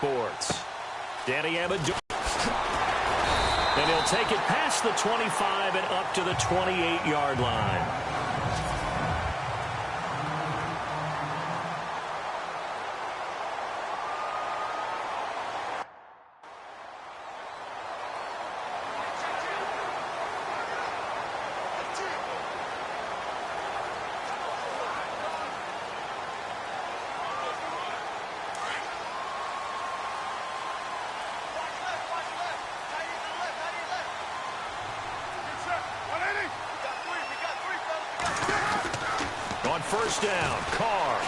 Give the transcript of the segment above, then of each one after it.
Sports. Danny Amendola. And he'll take it past the 25 and up to the 28-yard line. First down, Carr.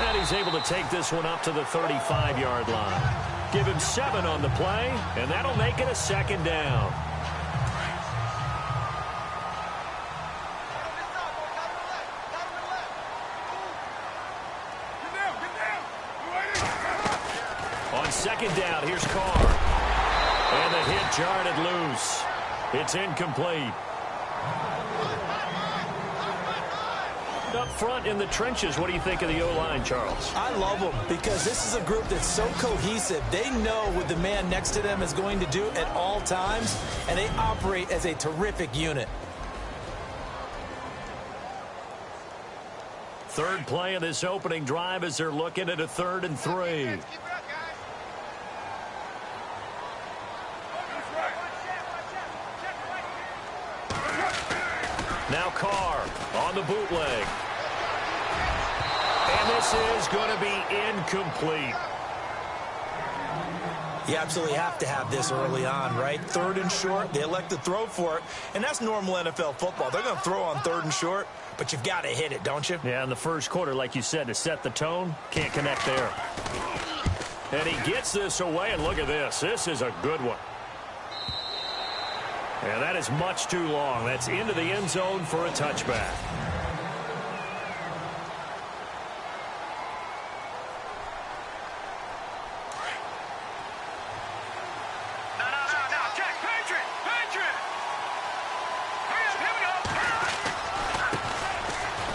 And he's able to take this one up to the 35-yard line. Give him 7 on the play, and that'll make it a second down. On second down, here's Carr. And the hit jarred it loose. It's incomplete. Up front in the trenches, what do you think of the O-line, Charles? I love them because this is a group that's so cohesive. They know what the man next to them is going to do at all times, and they operate as a terrific unit. Third play of this opening drive as they're looking at a 3rd and 3. Now Carr on the bootleg. And this is going to be incomplete. You absolutely have to have this early on, right? 3rd and short, they elect to throw for it, and that's normal NFL football. They're going to throw on 3rd and short, but you've got to hit it, don't you? Yeah, in the first quarter, like you said, to set the tone, can't connect there. And he gets this away, and look at this. This is a good one. And that is much too long. That's into the end zone for a touchback.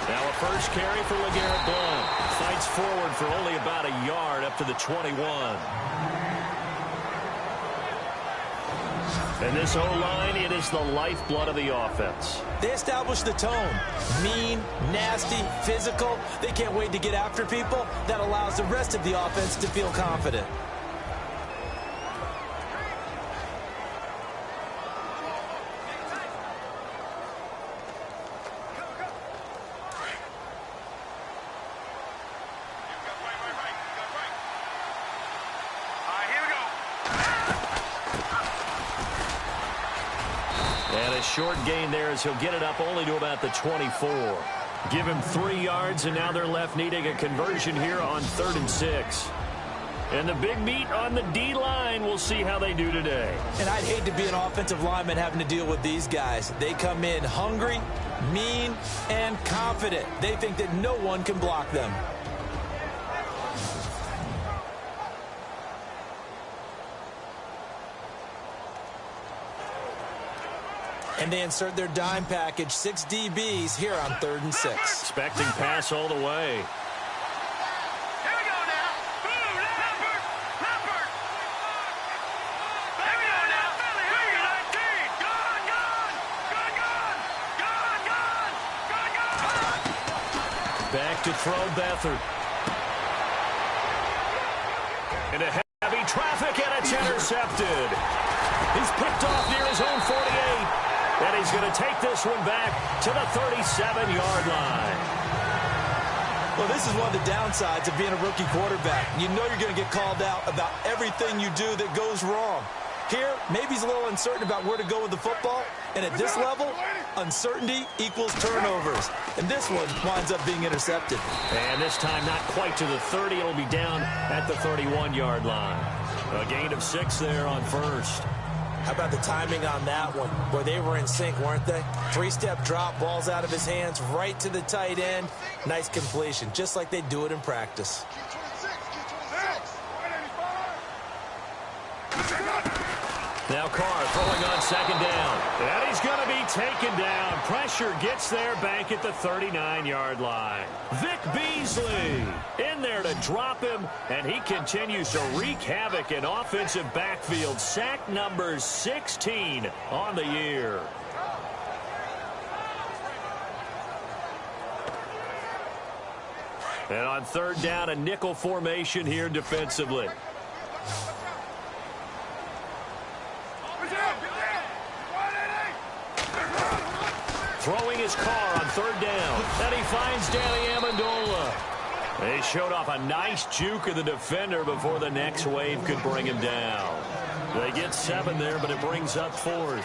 Now a first carry for LeGarrette Blount. Fights forward for only about a yard up to the 21. And this O-line, it is the lifeblood of the offense. They establish the tone. Mean, nasty, physical. They can't wait to get after people. That allows the rest of the offense to feel confident. Short gain there as he'll get it up only to about the 24. Give him 3 yards, and now they're left needing a conversion here on 3rd and 6. And the big meat on the D-line, we'll see how they do today. And I'd hate to be an offensive lineman having to deal with these guys. They come in hungry, mean, and confident. They think that no one can block them. And they insert their dime package, 6 DBs here on 3rd and 6. Expecting pass all the way. Here we go now. Boom, Leopard. Here we go now. Philly, 19. Gone. Back to throw Beathard. Into heavy traffic, and it's intercepted. He's picked off near his own 48. And he's going to take this one back to the 37-yard line. Well, this is one of the downsides of being a rookie quarterback. You know you're going to get called out about everything you do that goes wrong. Here, maybe he's a little uncertain about where to go with the football. And at this level, uncertainty equals turnovers. And this one winds up being intercepted. And this time not quite to the 30. It'll be down at the 31-yard line. A gain of 6 there on first. How about the timing on that one? Boy, they were in sync, weren't they? 3-step drop, ball's out of his hands, right to the tight end. Nice completion, just like they do it in practice. Now Carr throwing on second down. And he's going to be taken down. Pressure gets there back at the 39-yard line. Vic Beasley in there to drop him, and he continues to wreak havoc in offensive backfield. Sack number 16 on the year. And on third down, a nickel formation here defensively. Throwing his Carr on third down. And he finds Danny Amendola. They showed off a nice juke of the defender before the next wave could bring him down. They get 7 there, but it brings up 4th.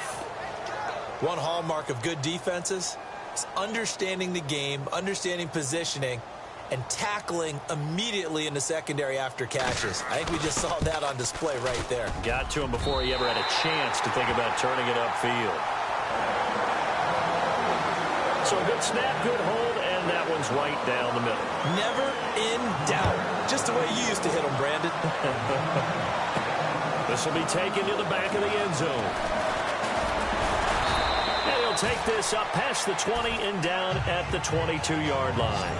One hallmark of good defenses is understanding the game, understanding positioning, and tackling immediately in the secondary after catches. I think we just saw that on display right there. Got to him before he ever had a chance to think about turning it upfield. So good snap, good hold, and that one's right down the middle. Never in doubt. Just the way you used to hit them, Brandon. This will be taken to the back of the end zone. And he'll take this up past the 20 and down at the 22-yard line.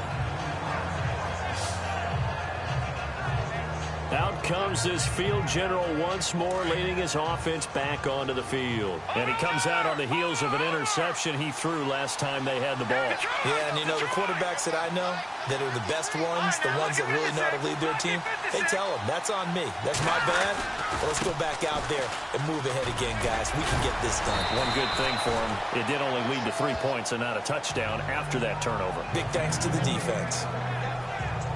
Out comes this field general once more, leading his offense back onto the field. And he comes out on the heels of an interception he threw last time they had the ball. Yeah, and you know, the quarterbacks that I know that are the best ones, the ones that really know how to lead their team, they tell them, that's on me. That's my bad. Well, let's go back out there and move ahead again, guys. We can get this done. One good thing for him, it did only lead to 3 points and not a touchdown after that turnover. Big thanks to the defense.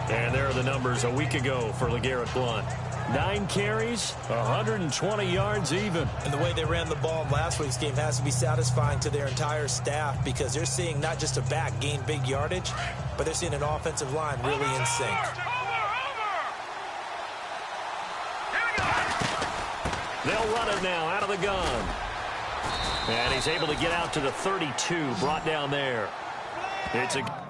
And there are the numbers a week ago for LeGarrette Blount. 9 carries, 120 yards even. And the way they ran the ball in last week's game has to be satisfying to their entire staff, because they're seeing not just a back gain big yardage, but they're seeing an offensive line really in sync. They'll run it now out of the gun. And he's able to get out to the 32, brought down there. It's a...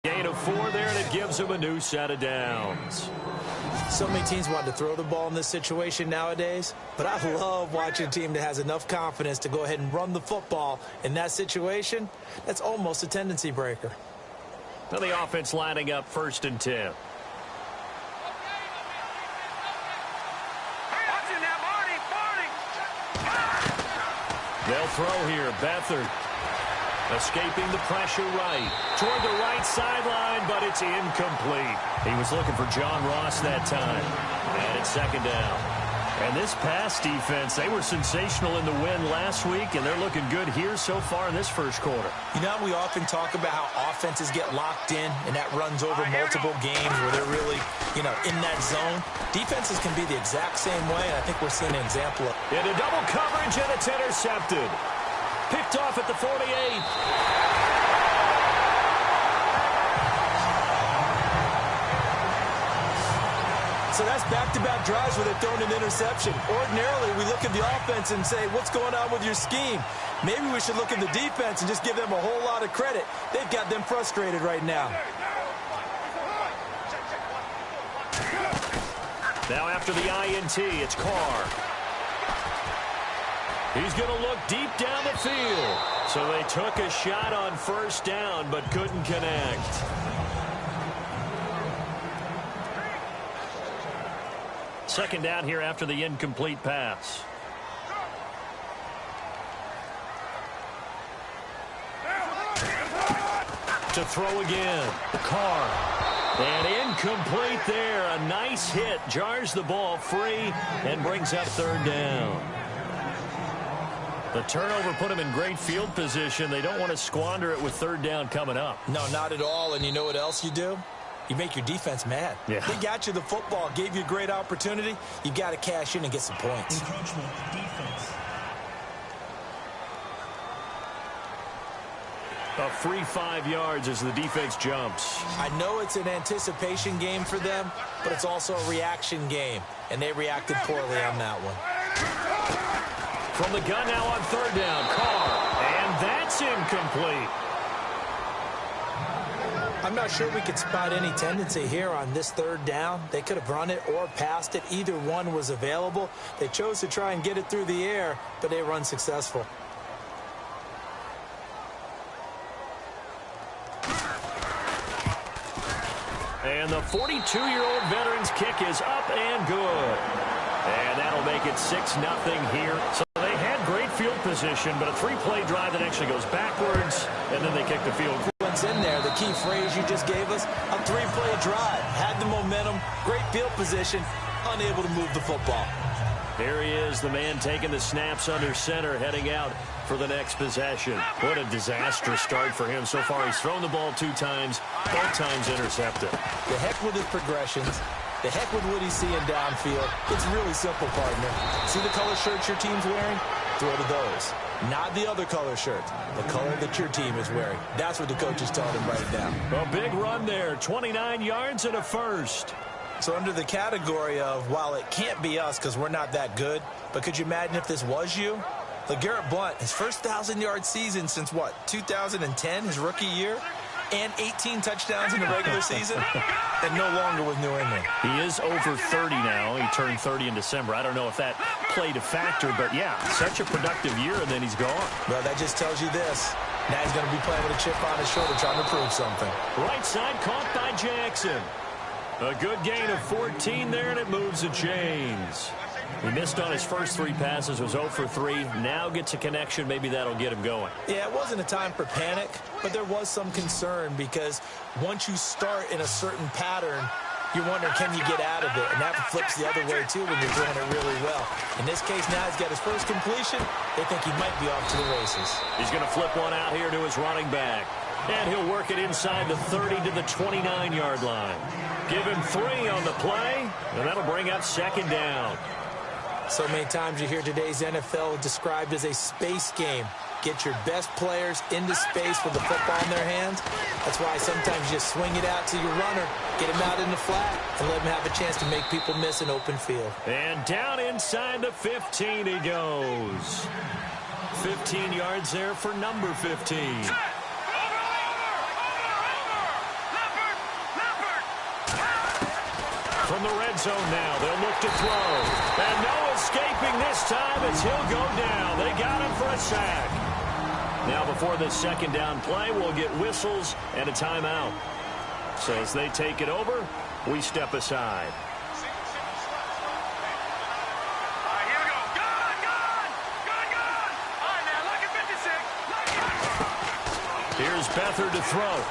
Gain of 4 there, and it gives him a new set of downs. So many teams want to throw the ball in this situation nowadays, but I love watching a team that has enough confidence to go ahead and run the football in that situation. That's almost a tendency breaker. Now the offense lining up 1st and 10. They'll throw here. Beathard escaping the pressure right. Toward the right sideline, but it's incomplete. He was looking for John Ross that time. And it's 2nd down. And this pass defense, they were sensational in the win last week, and they're looking good here so far in this first quarter. You know, we often talk about how offenses get locked in, and that runs over multiple games where they're really, you know, in that zone. Defenses can be the exact same way, and I think we're seeing an example of it. Into double coverage, and it's intercepted. Picked off at the 48. So that's back-to-back drives where they've thrown an interception. Ordinarily, we look at the offense and say, what's going on with your scheme? Maybe we should look at the defense and just give them a whole lot of credit. They've got them frustrated right now. Now after the INT, it's Carr. He's going to look deep down the field. So they took a shot on 1st down, but couldn't connect. Second down here after the incomplete pass. To throw again. Carr. And Incomplete there. A nice hit. Jars the ball free and brings up third down. The turnover put them in great field position. They don't want to squander it with third down coming up. No, not at all. And you know what else you do? You make your defense mad. Yeah. They got you the football, gave you a great opportunity. You got to cash in and get some points. A free 5 yards as the defense jumps. I know it's an anticipation game for them, but it's also a reaction game, and they reacted poorly on that one. From the gun now on third down, Carr, and that's incomplete. I'm not sure we could spot any tendency here on this third down. They could have run it or passed it. Either one was available. They chose to try and get it through the air, but they were unsuccessful. And the 42-year-old veteran's kick is up and good. And that'll make it 6-0 here. So they had great field position, but a 3-play drive that actually goes backwards, and then they kick the field. What's in there, the key phrase you just gave us, a 3-play drive. Had the momentum, great field position, unable to move the football. Here he is, the man taking the snaps under center, heading out for the next possession. What a disastrous start for him so far. He's thrown the ball 2 times, both times intercepted. The heck with his progressions. The heck with what he's seeing downfield. It's really simple, partner. See the color shirts your team's wearing? Throw to those. Not the other color shirts. The color that your team is wearing. That's what the coach is telling him right now. A big run there. 29 yards and a first. So under the category of, while it can't be us because we're not that good, but could you imagine if this was you? LeGarrette Blount, his first 1,000-yard season since, what, 2010, his rookie year? And 18 touchdowns in the regular season, and no longer with New England. He is over 30 now. He turned 30 in December. I don't know if that played a factor, but yeah, such a productive year, and then he's gone. Well, that just tells you this. Now he's going to be playing with a chip on his shoulder trying to prove something. Right side caught by Jackson. A good gain of 14 there, and it moves the chains. He missed on his first 3 passes, was 0 for 3. Now gets a connection. Maybe that'll get him going. Yeah, it wasn't a time for panic, but there was some concern because once you start in a certain pattern, you're wondering, can you get out of it? And that flips the other way, too, when you're doing it really well. In this case, now he's got his first completion. They think he might be off to the races. He's going to flip one out here to his running back. And he'll work it inside the 30 to the 29-yard line. Give him 3 on the play, and that'll bring up second down. So many times you hear today's NFL described as a space game. Get your best players into space with the football in their hands. That's why sometimes you just swing it out to your runner, get him out in the flat, and let him have a chance to make people miss an open field. And down inside the 15 he goes. 15 yards there for number 15. From the red zone now, they'll look to throw. And no escaping this time as he'll go down. They got him for a sack. Now before this second down play, we'll get whistles and a timeout. So as they take it over, we step aside. Here's Beathard to throw.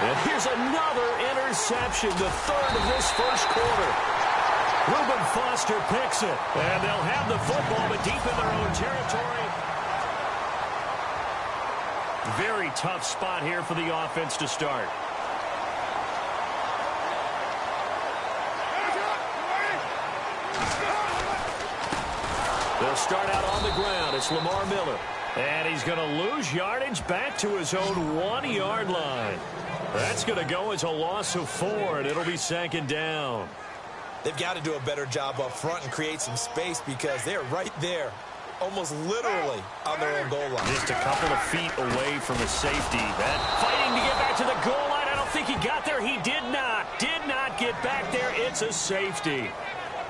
And here's another interception, the 3rd of this first quarter. Reuben Foster picks it. And they'll have the football, but deep in their own territory. Very tough spot here for the offense to start. They'll start out on the ground. It's Lamar Miller. And he's going to lose yardage back to his own 1-yard line. That's going to go as a loss of 4, and it'll be second down. They've got to do a better job up front and create some space because they're right there, almost literally on their own goal line. Just a couple of feet away from a safety. That fighting to get back to the goal line. I don't think he got there. He did not get back there. It's a safety.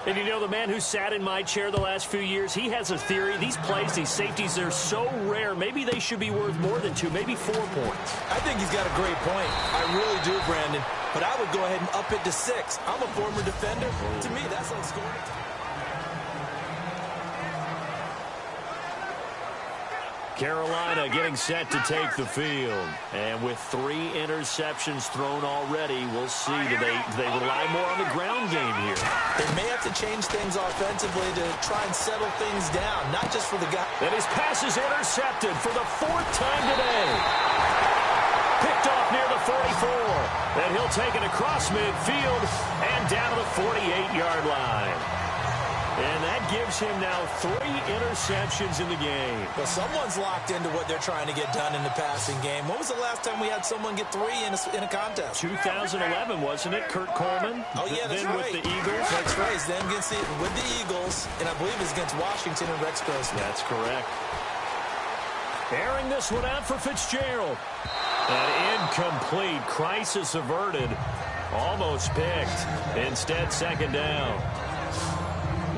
And you know, the man who sat in my chair the last few years, he has a theory. These plays, these safeties, they're so rare. Maybe they should be worth more than 2, maybe 4 points. I think he's got a great point. I really do, Brandon. But I would go ahead and up it to 6. I'm a former defender. To me, that's like scoring. Carolina getting set to take the field. And with 3 interceptions thrown already, we'll see. Do they rely more on the ground game here? They may have to change things offensively to try and settle things down, not just for the guy. And his pass is intercepted for the 4th time today. Picked off near the 44. And he'll take it across midfield and down to the 48-yard line. And that gives him now 3 interceptions in the game. Well, someone's locked into what they're trying to get done in the passing game. When was the last time we had someone get 3 in a contest? 2011, wasn't it? Kurt Coleman? Oh, yeah, that's then right. with the Eagles. That's right. Then with the Eagles, and I believe it's against Washington and Rex Grossman. That's correct. Airing this one out for Fitzgerald. An incomplete. Crisis averted. Almost picked. Instead, 2nd down.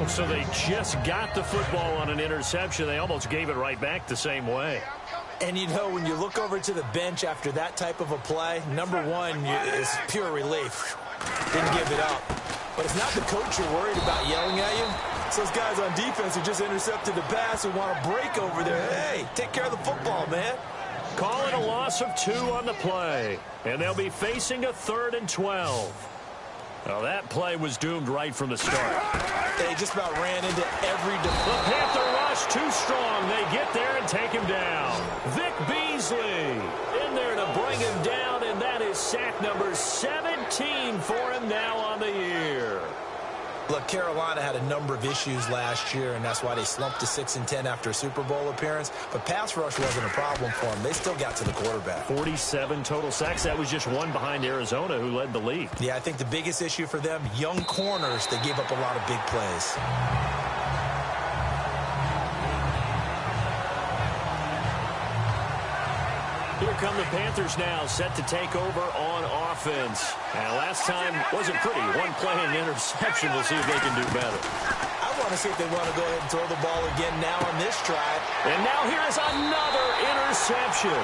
So they just got the football on an interception. They almost gave it right back the same way. And you know, when you look over to the bench after that type of a play, number one is pure relief. Didn't give it up. But it's not the coach you're worried about yelling at you. It's those guys on defense who just intercepted the pass who want to break over there. Hey, take care of the football, man. Calling a loss of 2 on the play. And they'll be facing a 3rd and 12. Well, that play was doomed right from the start. They just about ran into every defense. The Panther rush too strong. They get there and take him down. Vic Beasley in there to bring him down, and that is sack number 17 for him now on the year. Look, Carolina had a number of issues last year, and that's why they slumped to 6-10 after a Super Bowl appearance. But pass rush wasn't a problem for them. They still got to the quarterback. 47 total sacks. That was just 1 behind Arizona, who led the league. Yeah, I think the biggest issue for them, young corners, they gave up a lot of big plays. Here come the Panthers now, set to take over on offense. And last time wasn't pretty. 1 play and interception. We'll see if they can do better. I want to see if they want to go ahead and throw the ball again now on this drive. And now here is another interception.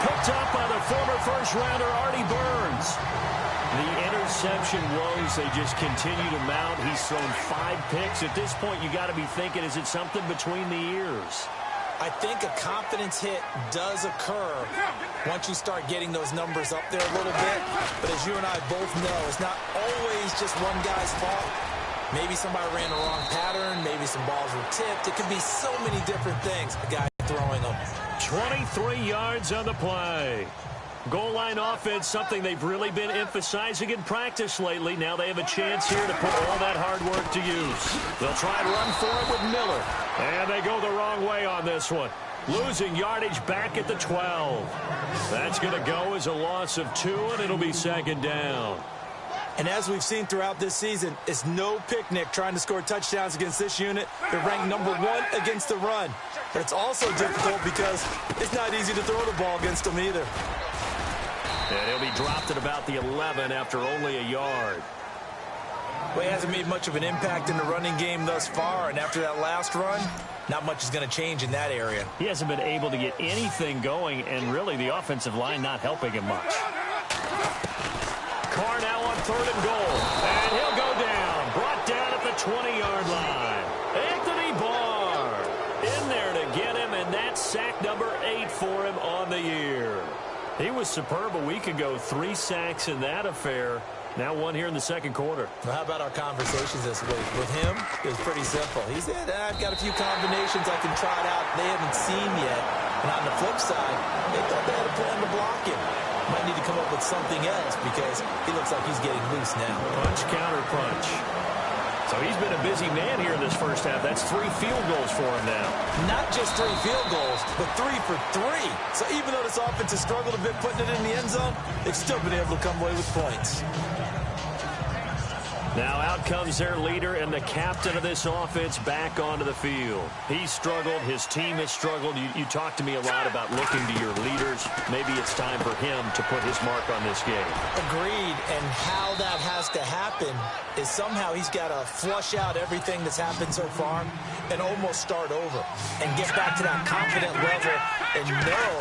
Picked up by the former first-rounder Artie Burns. The interception woes, they just continue to mount. He's thrown 5 picks. At this point, you got to be thinking, is it something between the ears? I think a confidence hit does occur once you start getting those numbers up there a little bit. But as you and I both know, it's not always just one guy's fault. Maybe somebody ran the wrong pattern. Maybe some balls were tipped. It could be so many different things. The guy throwing them. 23 yards on the play. Goal line offense, something they've really been emphasizing in practice lately. Now they have a chance here to put all that hard work to use. They'll try and run for it with Miller. And they go the wrong way on this one. Losing yardage back at the 12. That's going to go as a loss of 2, and it'll be 2nd down. And as we've seen throughout this season, it's no picnic trying to score touchdowns against this unit. They're ranked number 1 against the run. But it's also difficult because it's not easy to throw the ball against them either. And he'll be dropped at about the 11 after only a yard. Well, he hasn't made much of an impact in the running game thus far, and after that last run, not much is going to change in that area. He hasn't been able to get anything going, and really the offensive line not helping him much. Carr now on 3rd and goal, and he'll go down. Brought down at the 20-yard line. Anthony Barr in there to get him, and that's sack number 8 for him on the year. He was superb a week ago. 3 sacks in that affair. Now 1 here in the 2nd quarter. Well, how about our conversations this week? With him, it was pretty simple. He said, I've got a few combinations I can try out they haven't seen yet. And on the flip side, they thought they had a plan to block him. Might need to come up with something else because he looks like he's getting loose now. Punch, counter punch. So he's been a busy man here in this first half. That's 3 field goals for him now. Not just 3 field goals, but 3 for 3. So even though this offense has struggled a bit putting it in the end zone, they've still been able to come away with points. Now out comes their leader and the captain of this offense back onto the field. He's struggled. His team has struggled. You talk to me a lot about looking to your leaders. Maybe it's time for him to put his mark on this game. Agreed. And how that has to happen is somehow he's got to flush out everything that's happened so far and almost start over and get back to that confident level and know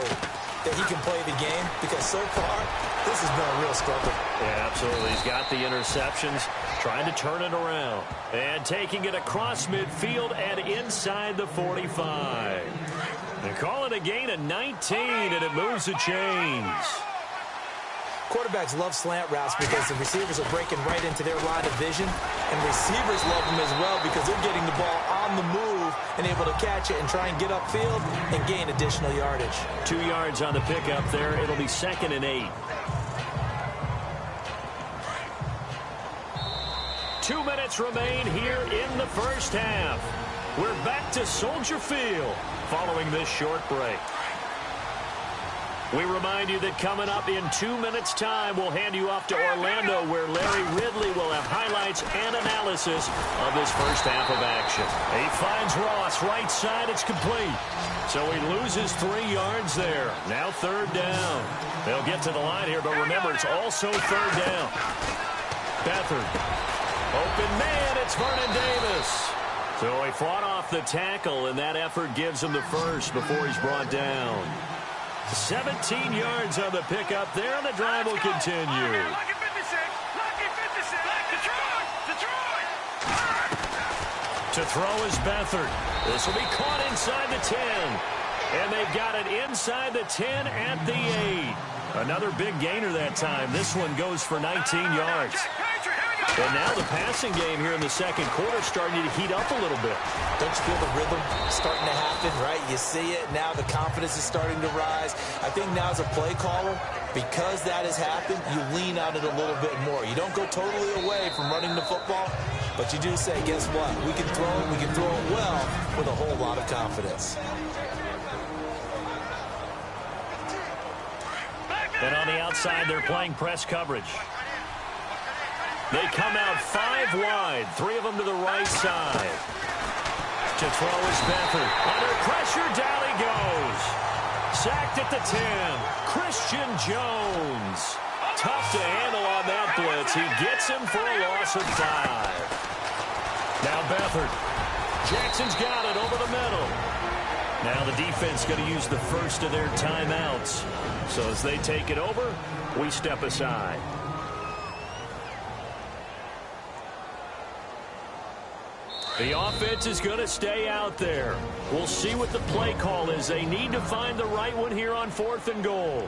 that he can play the game, because so far this has been a real struggle. Yeah, absolutely. He's got the interceptions, trying to turn it around, and taking it across midfield and inside the 45. They call it a gain of 19, and it moves the chains. Quarterbacks love slant routes because the receivers are breaking right into their line of vision, and receivers love them as well because they're getting the ball on the move and able to catch it and try and get upfield and gain additional yardage. 2 yards on the pickup there. It'll be 2nd and 8. 2 minutes remain here in the first half. We're back to Soldier Field following this short break. We remind you that coming up in 2 minutes' time, we'll hand you off to Orlando, where Larry Ridley will have highlights and analysis of this first half of action. He finds Ross right side. It's complete. So he loses 3 yards there. Now 3rd down. They'll get to the line here, but remember, it's also 3rd down. Beathard. Open man. It's Vernon Davis. So he fought off the tackle, and that effort gives him the first before he's brought down. 17 yards on the pickup there, and the drive will continue. Lucky 56. Lucky 56. Detroit. To throw is Beathard. This will be caught inside the 10. And they've got it inside the 10 at the 8. Another big gainer that time. This one goes for 19 yards. And now the passing game here in the second quarter starting to heat up a little bit. Don't you feel the rhythm starting to happen, right? You see it. Now the confidence is starting to rise. I think now as a play caller, because that has happened, you lean on it a little bit more. You don't go totally away from running the football, but you do say, guess what? We can throw it. We can throw it well with a whole lot of confidence. And on the outside, they're playing press coverage. They come out 5 wide, 3 of them to the right side. To throw is Beathard. Under pressure, down he goes. Sacked at the 10. Christian Jones. Tough to handle on that blitz. He gets him for a loss of 5. Now Beathard. Jackson's got it over the middle. Now the defense going to use the first of their timeouts. So as they take it over, we step aside. The offense is going to stay out there. We'll see what the play call is. They need to find the right one here on 4th and goal.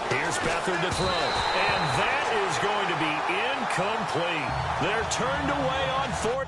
Here's Beathard to throw. And that is going to be incomplete. They're turned away on 4th.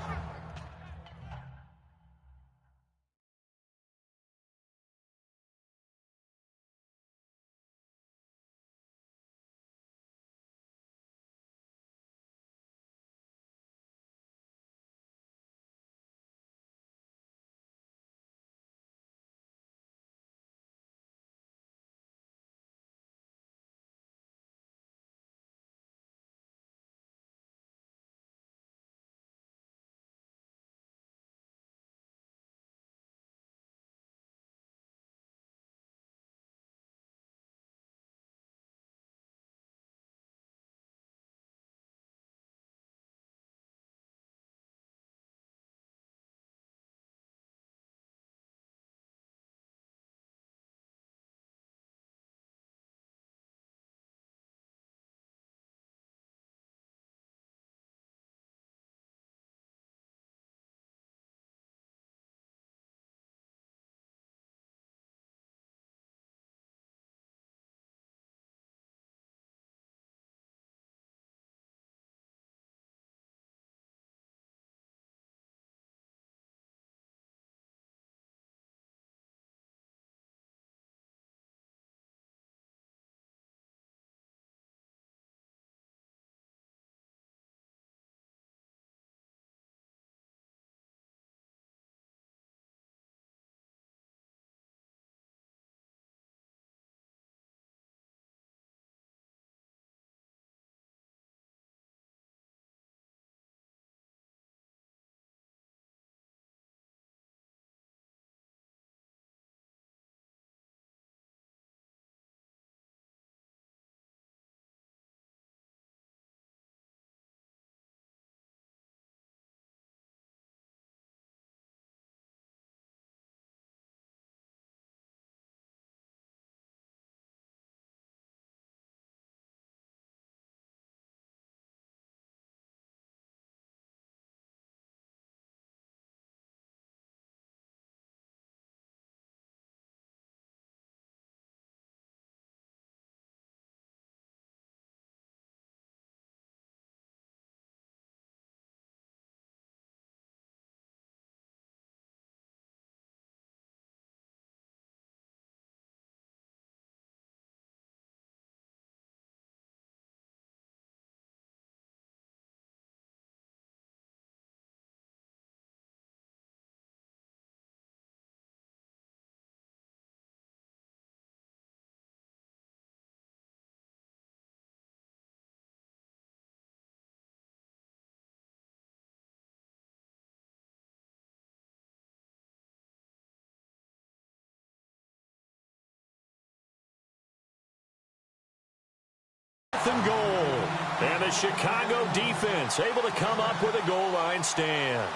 4th and goal. And the Chicago defense able to come up with a goal line stand.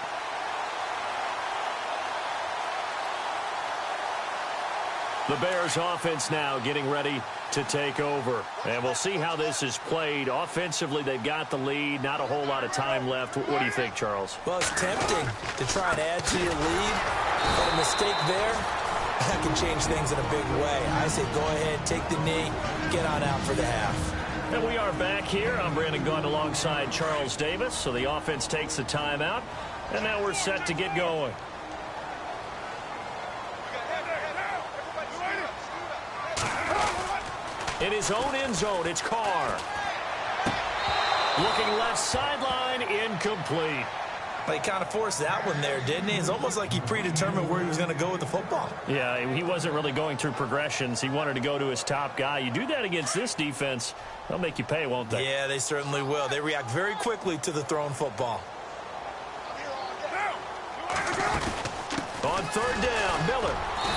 The Bears offense now getting ready to take over. And we'll see how this is played. Offensively, they've got the lead. Not a whole lot of time left. What do you think, Charles? Well, it's tempting to try and add to your lead. But a mistake there, that can change things in a big way. I say go ahead, take the knee, get on out for the half. And we are back here. I'm Brandon Gaudin alongside Charles Davis. So the offense takes the timeout. And now we're set to get going. In his own end zone, it's Carr. Looking left sideline, incomplete. Well, he kind of forced that one there, didn't he? It's almost like he predetermined where he was going to go with the football. Yeah, he wasn't really going through progressions. He wanted to go to his top guy. You do that against this defense, they'll make you pay, won't they? Yeah, they certainly will. They react very quickly to the thrown football. On 3rd down, Miller.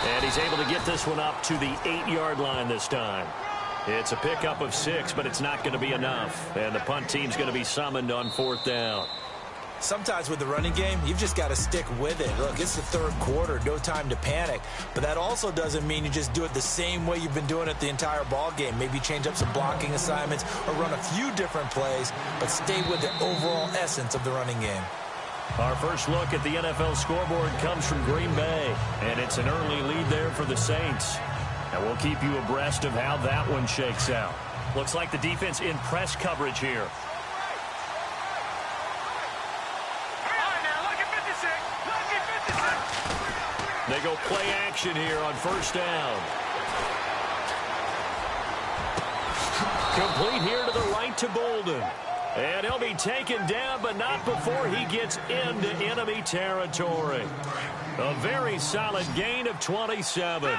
And he's able to get this one up to the 8-yard line this time. It's a pickup of 6, but it's not going to be enough. And the punt team's going to be summoned on 4th down. Sometimes with the running game, you've just got to stick with it. Look, it's the 3rd quarter, no time to panic. But that also doesn't mean you just do it the same way you've been doing it the entire ball game. Maybe change up some blocking assignments or run a few different plays, but stay with the overall essence of the running game. Our first look at the NFL scoreboard comes from Green Bay, and it's an early lead there for the Saints. And we'll keep you abreast of how that one shakes out. Looks like the defense in press coverage here. They go play action here on 1st down. Complete here to the right to Bolden. And he'll be taken down, but not before he gets into enemy territory. A very solid gain of 27.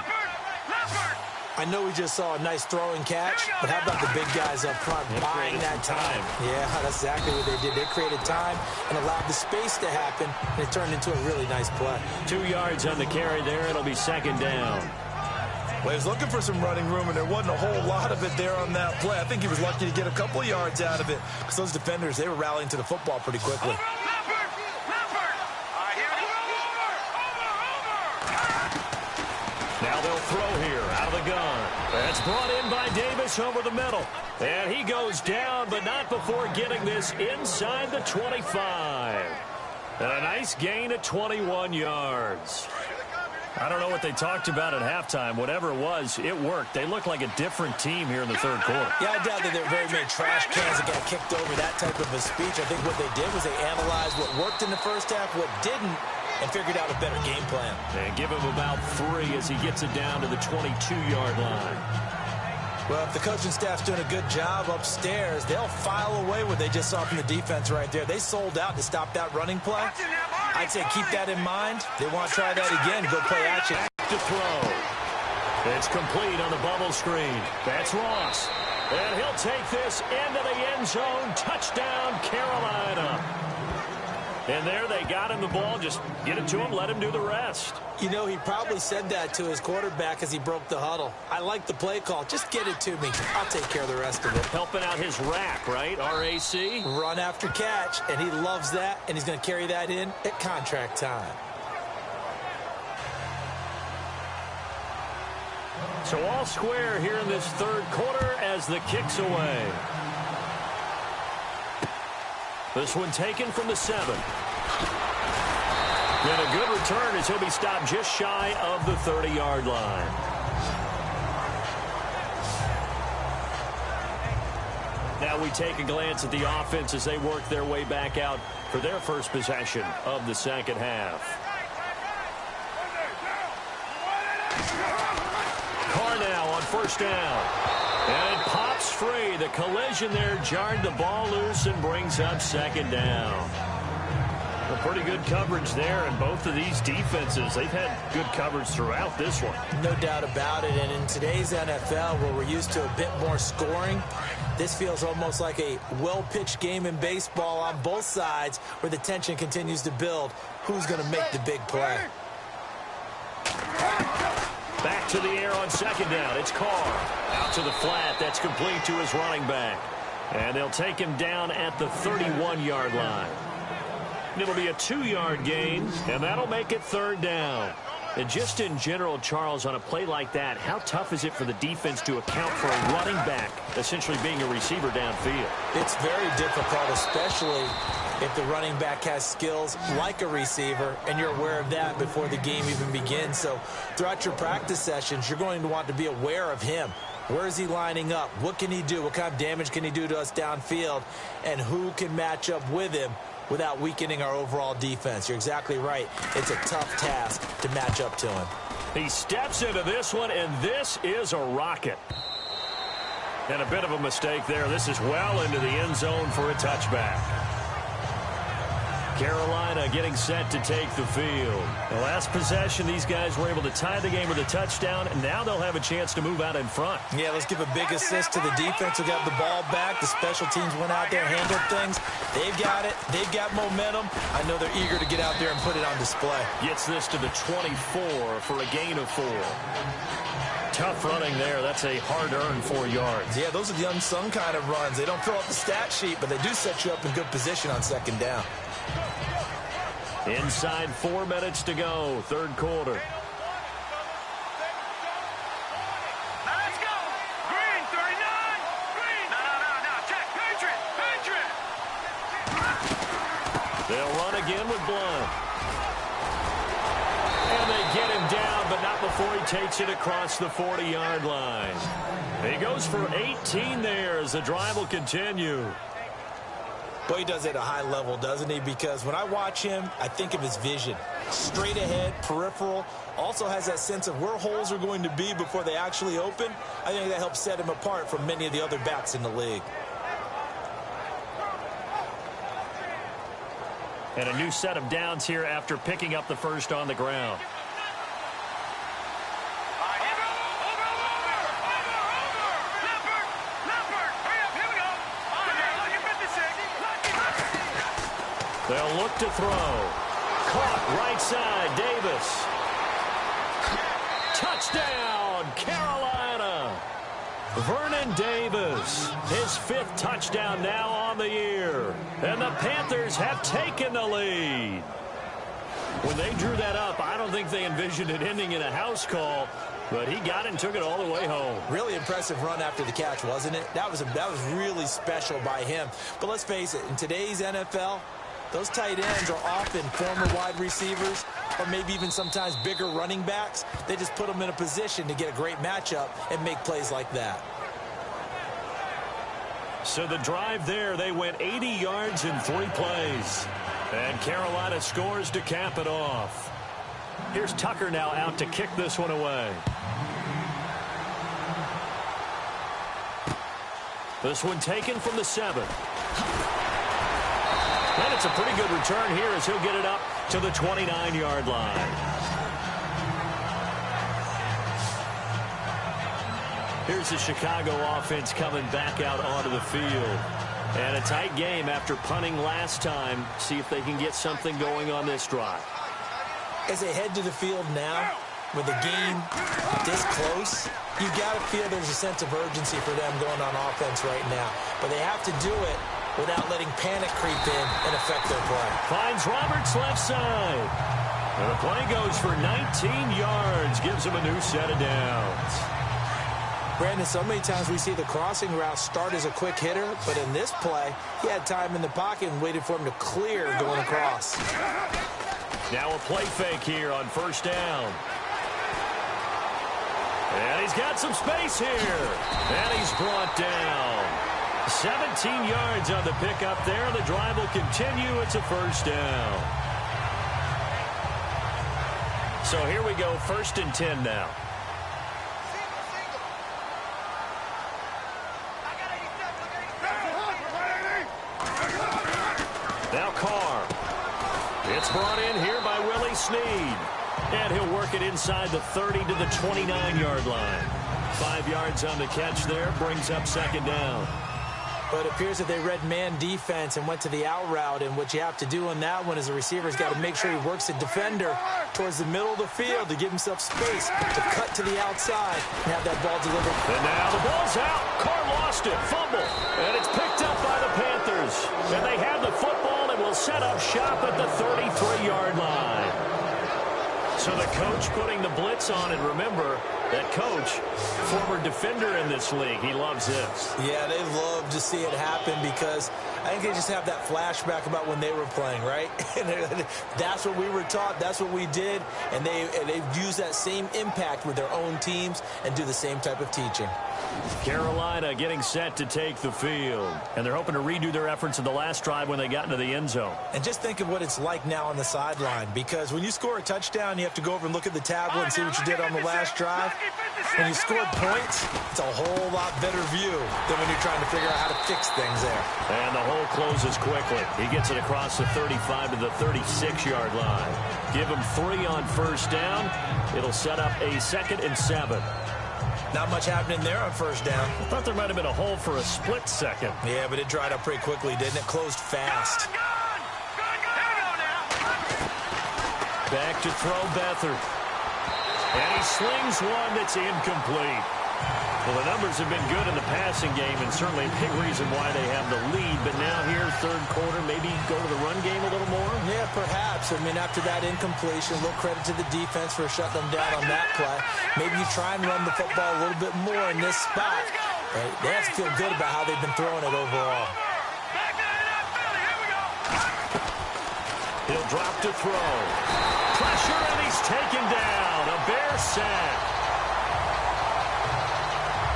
I know we just saw a nice throwing catch, but how about the big guys up front buying that time? Yeah, that's exactly what they did. They created time and allowed the space to happen, and it turned into a really nice play. 2 yards on the carry there. It'll be 2nd down. Well, he was looking for some running room, and there wasn't a whole lot of it there on that play. I think he was lucky to get a couple of yards out of it because those defenders, they were rallying to the football pretty quickly. Now they'll throw here out of the gun. That's brought in by Davis over the middle. And he goes down, but not before getting this inside the 25. And a nice gain of 21 yards. I don't know what they talked about at halftime. Whatever it was, it worked. They look like a different team here in the 3rd quarter. Yeah, I doubt that there were very many trash cans that got kicked over, that type of a speech. I think what they did was they analyzed what worked in the first half, what didn't, and figured out a better game plan. And give him about 3 as he gets it down to the 22-yard line. Well, if the coaching staff's doing a good job upstairs, they'll file away what they just saw from the defense right there. They sold out to stop that running play. I'd say keep that in mind. They want to try that again, go play action. To throw. It's complete on the bubble screen. That's Ross. And he'll take this into the end zone. Touchdown, Carolina. And there they got him the ball. Just get it to him, let him do the rest. You know, he probably said that to his quarterback as he broke the huddle. I like the play call. Just get it to me. I'll take care of the rest of it. Helping out his rack, right? RAC? Run after catch, and he loves that, and he's going to carry that in at contract time. So all square here in this 3rd quarter as the kick's away. This one taken from the 7. And a good return as he'll be stopped just shy of the 30-yard line. Now we take a glance at the offense as they work their way back out for their first possession of the 2nd half. Carr now on 1st down. And it pops free. The collision there jarred the ball loose and brings up 2nd down. Well, pretty good coverage there, and both of these defenses, they've had good coverage throughout this one. No doubt about it, and in today's NFL, where we're used to a bit more scoring, this feels almost like a well-pitched game in baseball on both sides where the tension continues to build. Who's going to make the big play? Back to the air on 2nd down. It's Carr. Out to the flat. That's complete to his running back. And they'll take him down at the 31-yard line. It'll be a 2-yard gain, and that'll make it third down. And just in general, Charles, on a play like that, how tough is it for the defense to account for a running back essentially being a receiver downfield? It's very difficult, especially if the running back has skills like a receiver, and you're aware of that before the game even begins. So throughout your practice sessions, you're going to want to be aware of him. Where is he lining up? What can he do? What kind of damage can he do to us downfield? And who can match up with him without weakening our overall defense? You're exactly right. It's a tough task to match up to him. He steps into this one, and this is a rocket. And a bit of a mistake there. This is well into the end zone for a touchback. Carolina getting set to take the field. The last possession, these guys were able to tie the game with a touchdown, and now they'll have a chance to move out in front. Yeah, let's give a big assist to the defense who got the ball back. The special teams went out there, handled things. They've got it. They've got momentum. I know they're eager to get out there and put it on display. Gets this to the 24 for a gain of 4. Tough running there. That's a hard-earned 4 yards. Yeah, those are the unsung kind of runs. They don't fill up the stat sheet, but they do set you up in good position on second down. Inside 4 minutes to go, third quarter. Let's go. Green, 39. Green. No. Check. Patriot. They'll run again with Blunt. And they get him down, but not before he takes it across the 40-yard line. He goes for 18 there as the drive will continue. Boy, he does it at a high level, doesn't he? Because when I watch him, I think of his vision. Straight ahead, peripheral. Also has that sense of where holes are going to be before they actually open. I think that helps set him apart from many of the other backs in the league. And a new set of downs here after picking up the first on the ground. They'll look to throw. Caught right side, Davis. Touchdown, Carolina. Vernon Davis, his 5th touchdown now on the year. And the Panthers have taken the lead. When they drew that up, I don't think they envisioned it ending in a house call, but he got it and took it all the way home. Really impressive run after the catch, wasn't it? That was really special by him. But let's face it, in today's NFL, those tight ends are often former wide receivers or maybe even sometimes bigger running backs. They just put them in a position to get a great matchup and make plays like that. So the drive there, they went 80 yards in 3 plays. And Carolina scores to cap it off. Here's Tucker now out to kick this one away. This one taken from the 7. And it's a pretty good return here as he'll get it up to the 29-yard line. Here's the Chicago offense coming back out onto the field. And a tight game after punting last time. See if they can get something going on this drive. As they head to the field now, with the game this close, you've got to feel there's a sense of urgency for them going on offense right now. But they have to do it without letting panic creep in and affect their play. Finds Roberts left side. And the play goes for 19 yards. Gives him a new set of downs. Brandon, so many times we see the crossing route start as a quick hitter, but in this play, he had time in the pocket and waited for him to clear going across. Now a play fake here on first down. And he's got some space here. And he's brought down. 17 yards on the pickup there. The drive will continue. It's a first down. So here we go, 1st and 10 now. Now Carr. It's brought in here by Willie Snead. And he'll work it inside the 30 to the 29-yard line. 5 yards on the catch there. Brings up second down. But it appears that they read man defense and went to the out route. And what you have to do on that one is the receiver's got to make sure he works the defender towards the middle of the field to give himself space to cut to the outside and have that ball delivered. And now the ball's out. Carr lost it. Fumble. And it's picked up set up shop at the 33-yard line. So the coach putting the blitz on, and remember, that coach, former defender in this league, he loves this. Yeah, they love to see it happen because I think they just have that flashback about when they were playing, right? That's what we were taught. That's what we did. And they've used that same impact with their own teams and do the same type of teaching. Carolina getting set to take the field. And they're hoping to redo their efforts in the last drive when they got into the end zone. And just think of what it's like now on the sideline, because when you score a touchdown, you have to go over and look at the tablet and see what you did on the last drive. When you scored points, it's a whole lot better view than when you're trying to figure out how to fix things there. And the hole closes quickly. He gets it across the 35 to the 36-yard line. Give him 3 on first down. It'll set up a 2nd and 7. Not much happening there on first down. I thought there might have been a hole for a split second. Yeah, but it dried up pretty quickly, didn't it? Closed fast. Back to throw Beathard. And he slings one that's incomplete. Well, the numbers have been good in the passing game, and certainly a big reason why they have the lead. But now here, third quarter, maybe go to the run game a little more? Yeah, perhaps. I mean, after that incompletion, a little credit to the defense for shutting them down on that play. Maybe you try and run the football a little bit more in this spot. Right? They have to feel good about how they've been throwing it overall. He'll drop to throw. Pressure, and he's taken down. A Bear sack.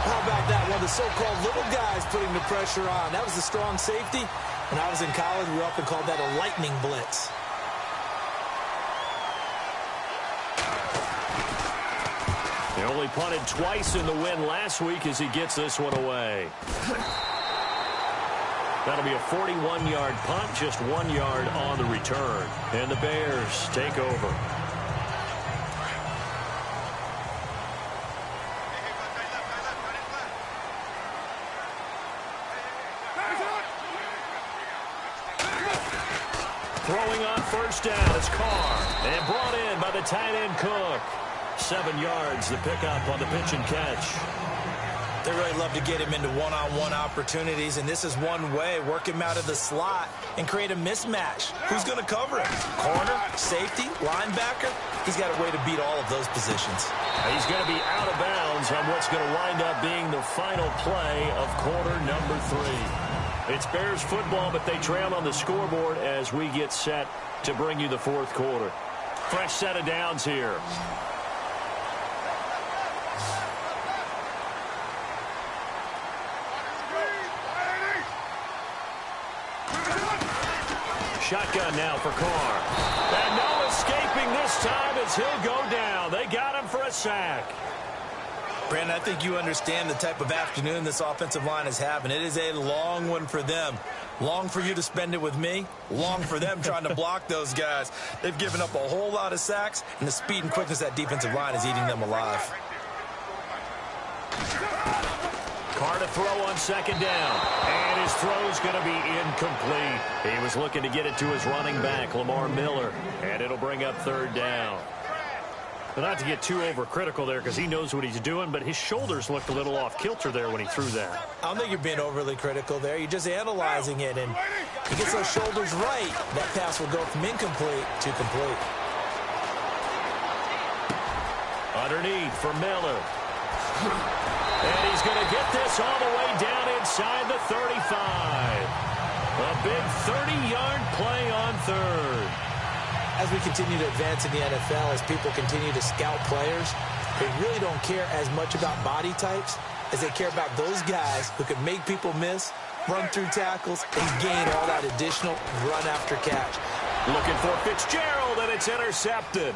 How about that? One of the so-called little guys putting the pressure on. That was the strong safety. When I was in college, we often called that a lightning blitz. He only punted twice in the win last week as he gets this one away. That'll be a 41-yard punt, just 1 yard on the return. And the Bears take over. Throwing on first down is Carr. And brought in by the tight end Cook. 7 yards, the pickup on the pitch and catch. They really love to get him into one-on-one opportunities, and this is one way. Work him out of the slot and create a mismatch. Who's going to cover him? Corner, safety, linebacker? He's got a way to beat all of those positions. He's going to be out of bounds on what's going to wind up being the final play of quarter number 3. It's Bears football, but they trail on the scoreboard as we get set to bring you the fourth quarter. Fresh set of downs here. Shotgun now for Carr. And no escaping this time as he'll go down. They got him for a sack. Brandon, I think you understand the type of afternoon this offensive line is having. It is a long one for them. Long for you to spend it with me. Long for them trying to block those guys. They've given up a whole lot of sacks, and the speed and quickness of that defensive line is eating them alive. Carr to throw on second down. And his throw's going to be incomplete. He was looking to get it to his running back, Lamar Miller. And it'll bring up third down. But not to get too overcritical there because he knows what he's doing, but his shoulders looked a little off kilter there when he threw that. I don't think you're being overly critical there. You're just analyzing it, and he gets those shoulders right. That pass will go from incomplete to complete. Underneath for Miller. And he's going to get this all the way down inside the 35. A big 30-yard play on third. As we continue to advance in the NFL, as people continue to scout players, they really don't care as much about body types as they care about those guys who can make people miss, run through tackles, and gain all that additional run after catch. Looking for Fitzgerald, and it's intercepted.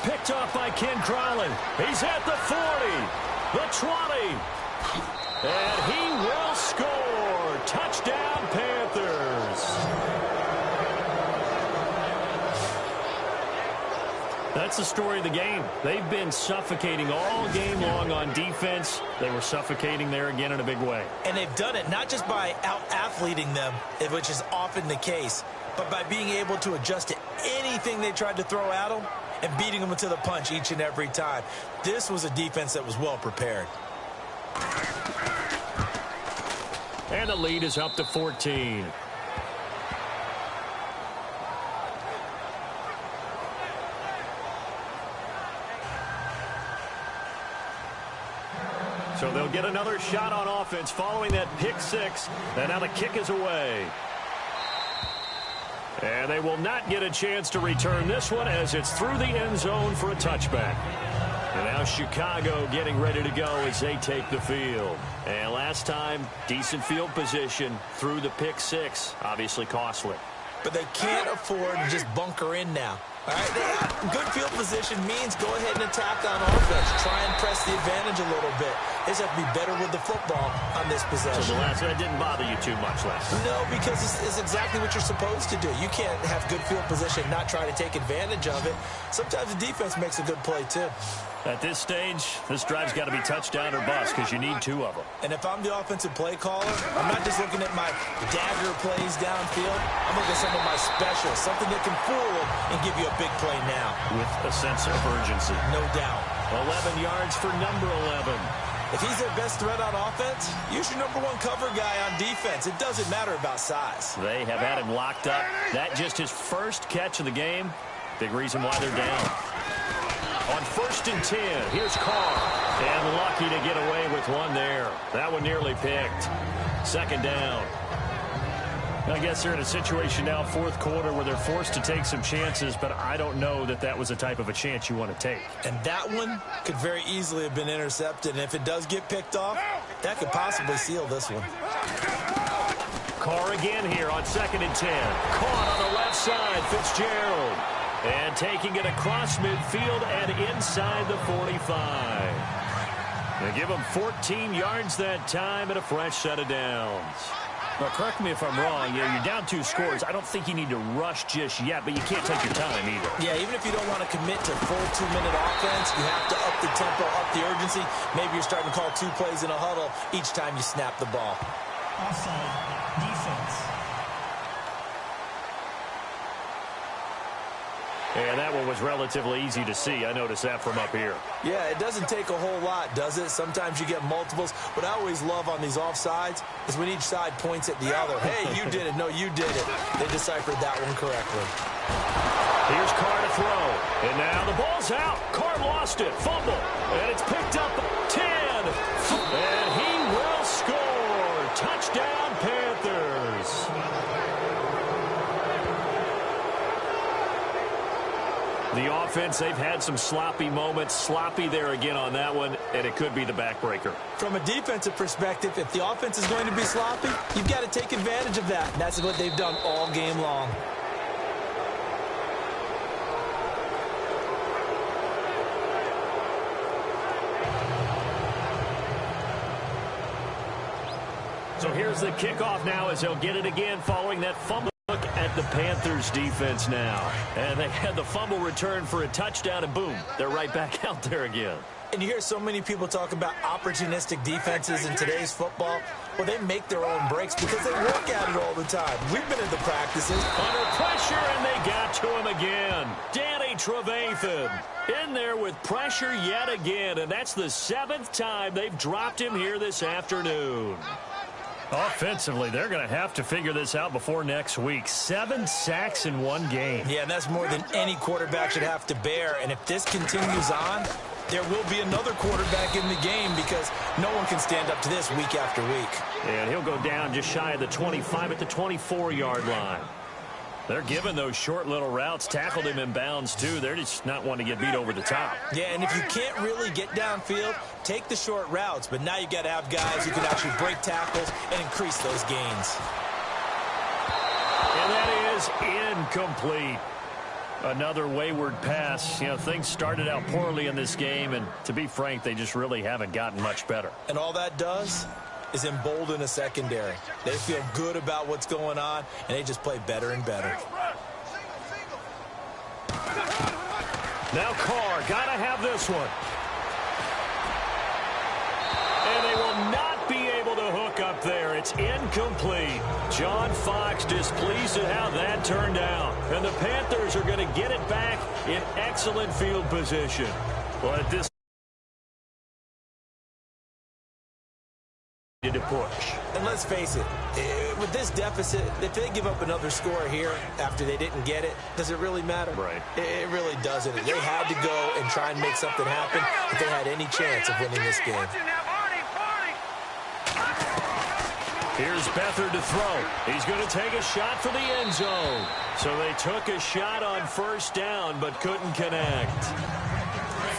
Picked off by Ken Crowley. He's at the 40, the 20, and he will score. Touchdown, Panthers. That's the story of the game. They've been suffocating all game long on defense. They were suffocating there again in a big way. And they've done it not just by out-athleting them, which is often the case, but by being able to adjust to anything they tried to throw at them and beating them to the punch each and every time. This was a defense that was well prepared. And the lead is up to 14. They'll get another shot on offense following that pick six. And now the kick is away. And they will not get a chance to return this one as it's through the end zone for a touchback. And now Chicago getting ready to go as they take the field. And last time, decent field position through the pick six. Obviously costly. But they can't afford to just bunker in now. All right, good field position means go ahead and attack on offense. Try and press the advantage a little bit. They just have to be better with the football on this possession. So the last one didn't bother you too much last time? No, because it's exactly what you're supposed to do. You can't have good field position and not try to take advantage of it. Sometimes the defense makes a good play, too. At this stage, this drive's got to be touchdown or bust because you need two of them. And if I'm the offensive play caller, I'm not just looking at my dagger plays downfield. I'm looking at some of my specials, something that can fool them and give you a big play now. With a sense of urgency. No doubt. 11 yards for number 11. If he's their best threat on offense, use your number one cover guy on defense. It doesn't matter about size. They have had him locked up. That just his first catch of the game. Big reason why they're down. On 1st and 10, here's Carr. And lucky to get away with one there. That one nearly picked. 2nd down. I guess they're in a situation now, 4th quarter, where they're forced to take some chances, but I don't know that that was the type of a chance you want to take. And that one could very easily have been intercepted, and if it does get picked off, that could possibly seal this one. Carr again here on 2nd and 10. Caught on the left side, Fitzgerald. And taking it across midfield and inside the 45. They give him 14 yards that time and a fresh set of downs. Well, correct me if I'm wrong. Yeah, you're down 2 scores. I don't think you need to rush just yet, but you can't take your time either. Yeah, even if you don't want to commit to full 2-minute offense, you have to up the tempo, up the urgency. Maybe you're starting to call 2 plays in a huddle each time you snap the ball. Offside, defense. And that one was relatively easy to see. I noticed that from up here. Yeah, it doesn't take a whole lot, does it? Sometimes you get multiples. What I always love on these offsides is when each side points at the other. Hey, you did it. No, you did it. They deciphered that one correctly. Here's Carr to throw. And now the ball's out. Carr lost it. Fumble. And it's picked up 10. And he will score. Touchdown, Panthers. The offense, they've had some sloppy moments. Sloppy there again on that one, and it could be the backbreaker. From a defensive perspective, if the offense is going to be sloppy, you've got to take advantage of that. And that's what they've done all game long. So here's the kickoff now as they'll get it again following that fumble. Look at the Panthers defense now. And they had the fumble return for a touchdown, and boom, they're right back out there again. And you hear so many people talk about opportunistic defenses in today's football. Well, they make their own breaks because they work at it all the time. We've been in the practices. Under pressure, and they got to him again. Danny Trevathan in there with pressure yet again, and that's the 7th time they've dropped him here this afternoon. Offensively, they're going to have to figure this out before next week. 7 sacks in one game. Yeah, and that's more than any quarterback should have to bear. And if this continues on, there will be another quarterback in the game because no one can stand up to this week after week. And he'll go down just shy of the 25 at the 24-yard line. They're giving those short little routes. Tackled him in bounds, too. They're just not wanting to get beat over the top. Yeah, and if you can't really get downfield, take the short routes. But now you got to have guys who can actually break tackles and increase those gains. And that is incomplete. Another wayward pass. You know, things started out poorly in this game, and to be frank, they just really haven't gotten much better. And all that does is embolden a secondary. They feel good about what's going on, and they just play better and better. Now Carr, gotta have this one. And they will not be able to hook up there. It's incomplete. John Fox displeased at how that turned out. And the Panthers are going to get it back in excellent field position. Well, at this to push. And let's face it, with this deficit, if they give up another score here after they didn't get it, does it really matter? Right. It really doesn't. They had to go and try and make something happen if they had any chance of winning this game. Here's Beathard to throw. He's going to take a shot for the end zone. So they took a shot on first down but couldn't connect.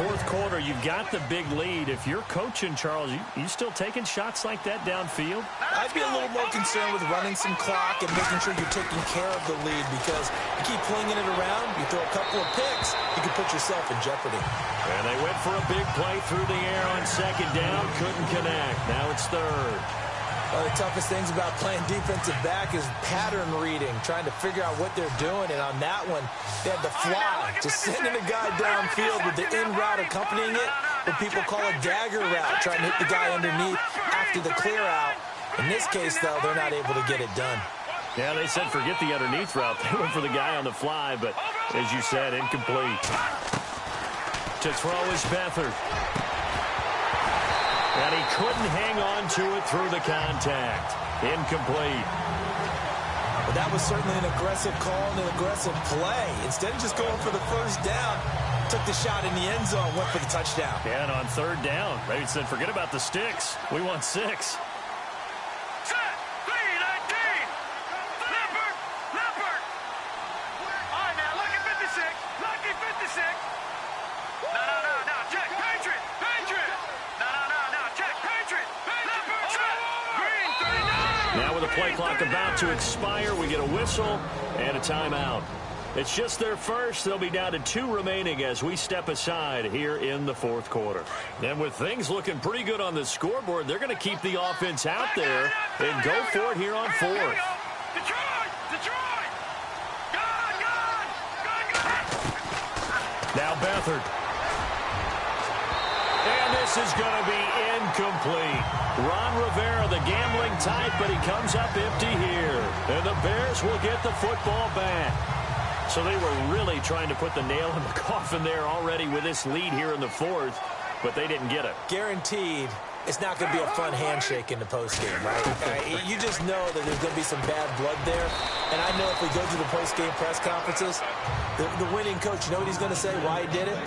Fourth quarter, you've got the big lead. If you're coaching, Charles, you still taking shots like that downfield? I'd be a little more concerned with running some clock and making sure you're taking care of the lead, because you keep flinging it around, you throw a couple of picks, you can put yourself in jeopardy. And they went for a big play through the air on second down, couldn't connect. Now it's third. One of the toughest things about playing defensive back is pattern reading, trying to figure out what they're doing. And on that one, they had the fly, just sending a guy downfield with the in route accompanying it, what people call a dagger route, trying to hit the guy underneath after the clear out. In this case, though, they're not able to get it done. Yeah, they said forget the underneath route. They went for the guy on the fly, but as you said, incomplete. To throw is Beathard. And he couldn't hang on to it through the contact. Incomplete. Well, that was certainly an aggressive call and an aggressive play. Instead of just going for the first down, took the shot in the end zone, went for the touchdown. Yeah, and on third down, they said forget about the sticks. We want 6. Set. 3-19. Leopard. All right, now, lucky 56. Lucky 56. No. Check. Patriot. No. Check. Patriot. Leopard. Set. Green. 39. Now with the play clock about to expire, we get a whistle and a timeout. It's just their first. They'll be down to 2 remaining as we step aside here in the fourth quarter. And with things looking pretty good on the scoreboard, they're going to keep the offense out there and go for it here on fourth. Detroit. Gone. Now Beathard. And this is going to be incomplete. Ron Rivera, the gambling type, but he comes up empty here. And the Bears will get the football back. So they were really trying to put the nail in the coffin there already with this lead here in the fourth, but they didn't get it. Guaranteed, it's not going to be a fun handshake in the postgame, right? You just know that there's going to be some bad blood there. And I know if we go to the postgame press conferences, the winning coach, you know what he's going to say, why he did it?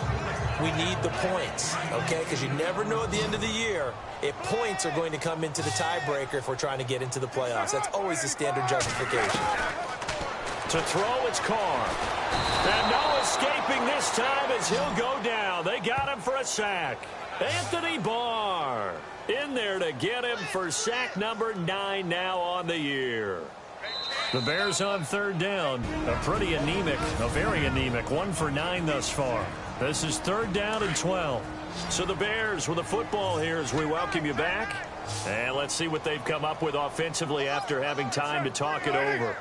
We need the points, okay? Because you never know at the end of the year if points are going to come into the tiebreaker if we're trying to get into the playoffs. That's always the standard justification. To throw, it's Carr. And no escaping this time as he'll go down. They got him for a sack. Anthony Barr in there to get him for sack number 9 now on the year. The Bears on third down. A very anemic 1 for 9 thus far. This is third down and 12. So the Bears with the football here as we welcome you back. And let's see what they've come up with offensively after having time to talk it over.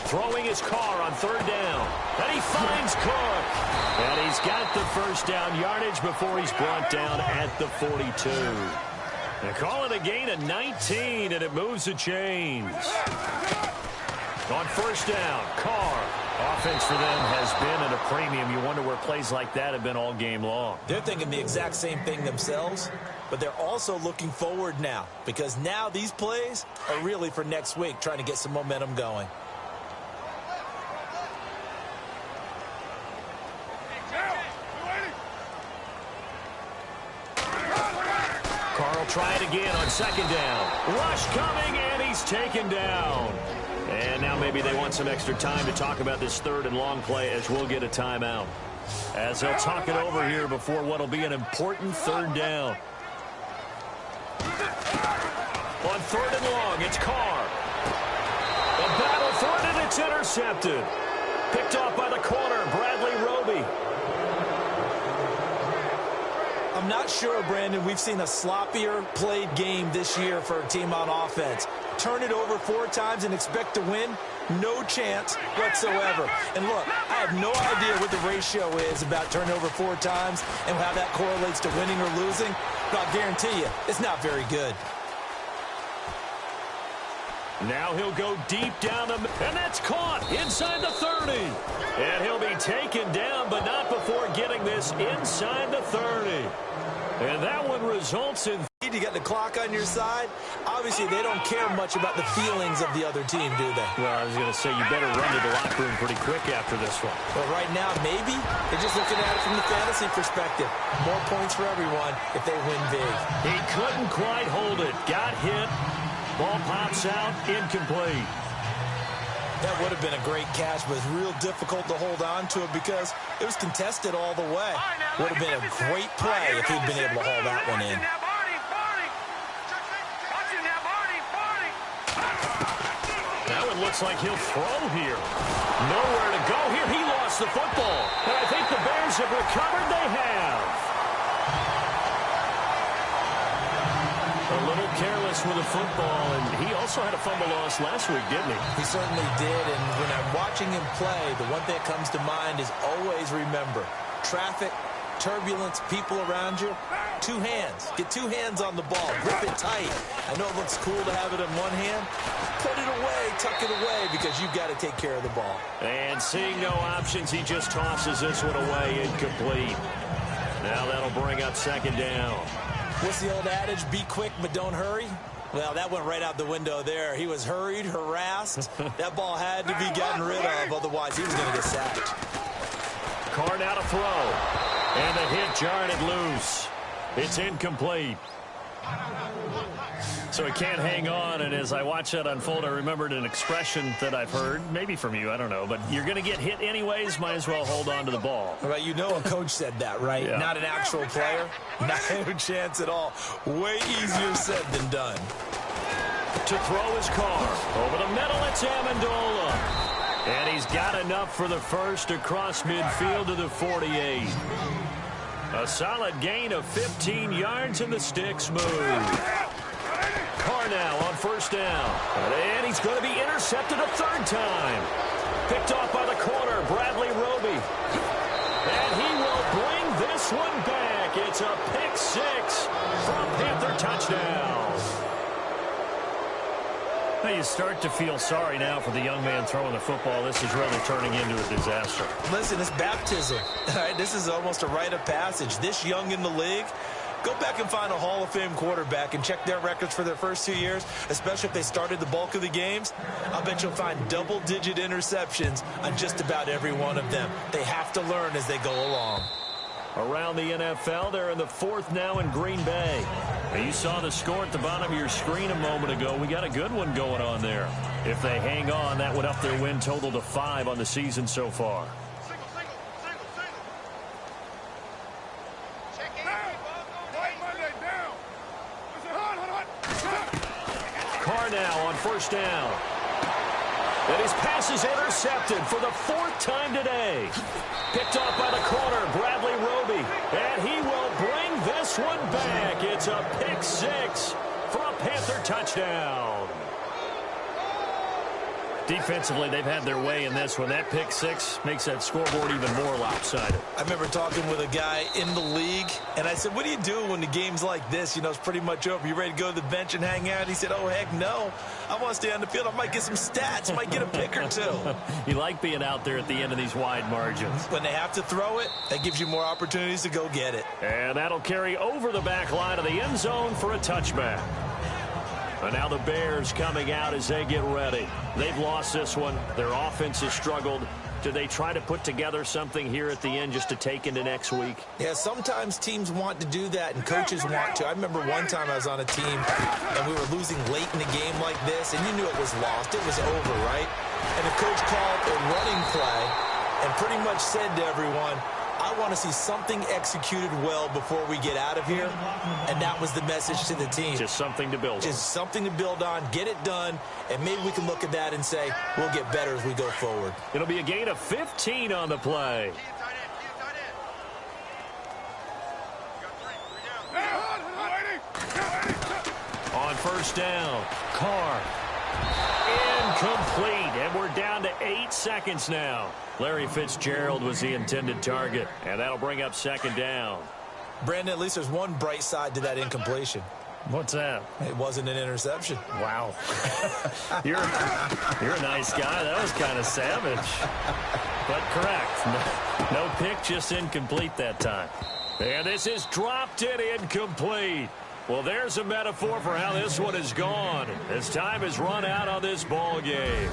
Throwing his Carr on third down. And he finds Cook. And he's got the first down yardage before he's brought down at the 42. They call it a gain of 19, and it moves the chains. On first down, Carr. Offense for them has been at a premium. You wonder where plays like that have been all game long. They're thinking the exact same thing themselves, but they're also looking forward now, because now these plays are really for next week, trying to get some momentum going. Carr will try it again on second down. Rush coming, and he's taken down. And now maybe they want some extra time to talk about this third and long play as we'll get a timeout. As they'll talk it over here before what will be an important third down. On third and long, it's Carr. A battle for it, and it's intercepted. Picked off by the corner, Bradley Roby. I'm not sure, Brandon, we've seen a sloppier played game this year for a team on offense. Turn it over 4 times and expect to win? No chance whatsoever. And look, I have no idea what the ratio is about turning over 4 times and how that correlates to winning or losing, but I'll guarantee you, it's not very good. Now he'll go deep down the middle, and that's caught inside the 30. And he'll be taken down, but not before getting this inside the 30. And that one results in lead. You got the clock on your side. Obviously, they don't care much about the feelings of the other team, do they? Well, I was going to say you better run to the locker room pretty quick after this one. But right now, maybe they're just looking at it from the fantasy perspective. More points for everyone if they win big. He couldn't quite hold it. Got hit. Ball pops out. Incomplete. That would have been a great catch, but it's real difficult to hold on to it because it was contested all the way. Would have been a great play if he'd been able to haul that one in. That one looks like he'll throw here. Nowhere to go here. He lost the football. And I think the Bears have recovered. They have. A little careless with the football, and he also had a fumble loss last week, didn't he? He certainly did, and when I'm watching him play, the one thing that comes to mind is always remember, traffic, turbulence, people around you, two hands. Get two hands on the ball. Grip it tight. I know it looks cool to have it in one hand. Put it away, tuck it away, because you've got to take care of the ball. And seeing no options, he just tosses this one away, incomplete. Now that'll bring up second down. What's the old adage? Be quick, but don't hurry. Well, that went right out the window there. He was hurried, harassed. That ball had to be gotten rid of, otherwise he was going to get sacked. Carr now to throw. And the hit jarred it loose. It's incomplete. So he can't hang on, and as I watch that unfold, I remembered an expression that I've heard, maybe from you, I don't know, but you're going to get hit anyways, might as well hold on to the ball. Well, you know a coach said that, right? Yeah. Not an actual player. Not a chance at all. Way easier said than done. To throw his Carr. Over the middle, it's Amendola. And he's got enough for the first across midfield to the 48. A solid gain of 15 yards, and the sticks move. Carr now on first down. And he's going to be intercepted a third time. Picked off by the corner, Bradley Roby. And he will bring this one back. It's a pick six from Panther touchdown. Now you start to feel sorry now for the young man throwing the football. This is really turning into a disaster. Listen, it's baptism. All right, this is almost a rite of passage. This young in the league, go back and find a Hall of Fame quarterback and check their records for their first 2 years, especially if they started the bulk of the games. I'll bet you'll find double-digit interceptions on just about every one of them. They have to learn as they go along. Around the NFL, they're in the fourth now in Green Bay. Now, you saw the score at the bottom of your screen a moment ago. We got a good one going on there. If they hang on, that would up their win total to 5 on the season so far. Carr now on first down. And his pass is intercepted for the 4th time today. Picked off by the corner, Bradley Roby. And he will bring this one back. It's a pick six for a Panther touchdown. Defensively, they've had their way in this one. That pick six makes that scoreboard even more lopsided. I remember talking with a guy in the league, and I said, what do you do when the game's like this? You know, it's pretty much over. You ready to go to the bench and hang out? He said, oh, heck no. I want to stay on the field. I might get some stats. I might get a pick or two. You like being out there at the end of these wide margins. When they have to throw it, that gives you more opportunities to go get it. And that'll carry over the back line of the end zone for a touchback. And now the Bears coming out as they get ready. They've lost this one. Their offense has struggled. Do they try to put together something here at the end just to take into next week? Yeah, sometimes teams want to do that and coaches want to. I remember one time I was on a team and we were losing late in the game like this, and you knew it was lost. It was over, right? And the coach called a running play and pretty much said to everyone, I want to see something executed well before we get out of here. And that was the message to the team. Just something to build on. Just something to build on, get it done, and maybe we can look at that and say, we'll get better as we go forward. It'll be a gain of 15 on the play. On first down, Carr. Incomplete, and we're down to 8 seconds now. Larry Fitzgerald was the intended target, and that'll bring up second down. Brandon, at least there's one bright side to that incompletion. What's that? It wasn't an interception. Wow. You're a nice guy. That was kind of savage. But correct. No pick, just incomplete that time. And this is dropped and incomplete. Well, there's a metaphor for how this one has gone as time has run out on this ball game.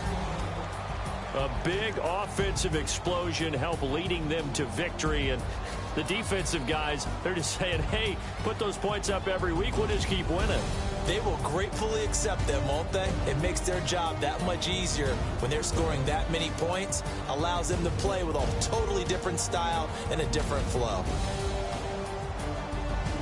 A big offensive explosion helped leading them to victory, and the defensive guys, they're just saying, hey, put those points up every week. We'll just keep winning. They will gratefully accept them, won't they? It makes their job that much easier when they're scoring that many points, allows them to play with a totally different style and a different flow.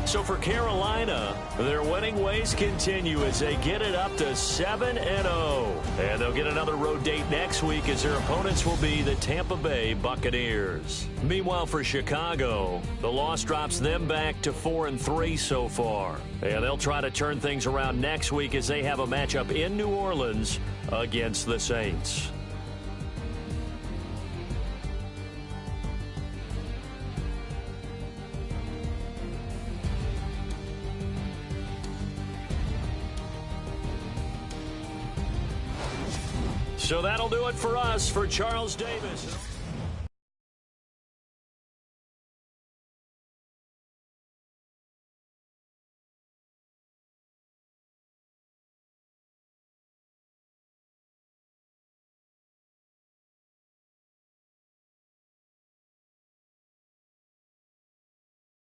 So for Carolina, their winning ways continue as they get it up to 7-0. And they'll get another road date next week as their opponents will be the Tampa Bay Buccaneers. Meanwhile, for Chicago, the loss drops them back to 4-3 so far. And they'll try to turn things around next week as they have a matchup in New Orleans against the Saints. So that'll do it for us. For Charles Davis.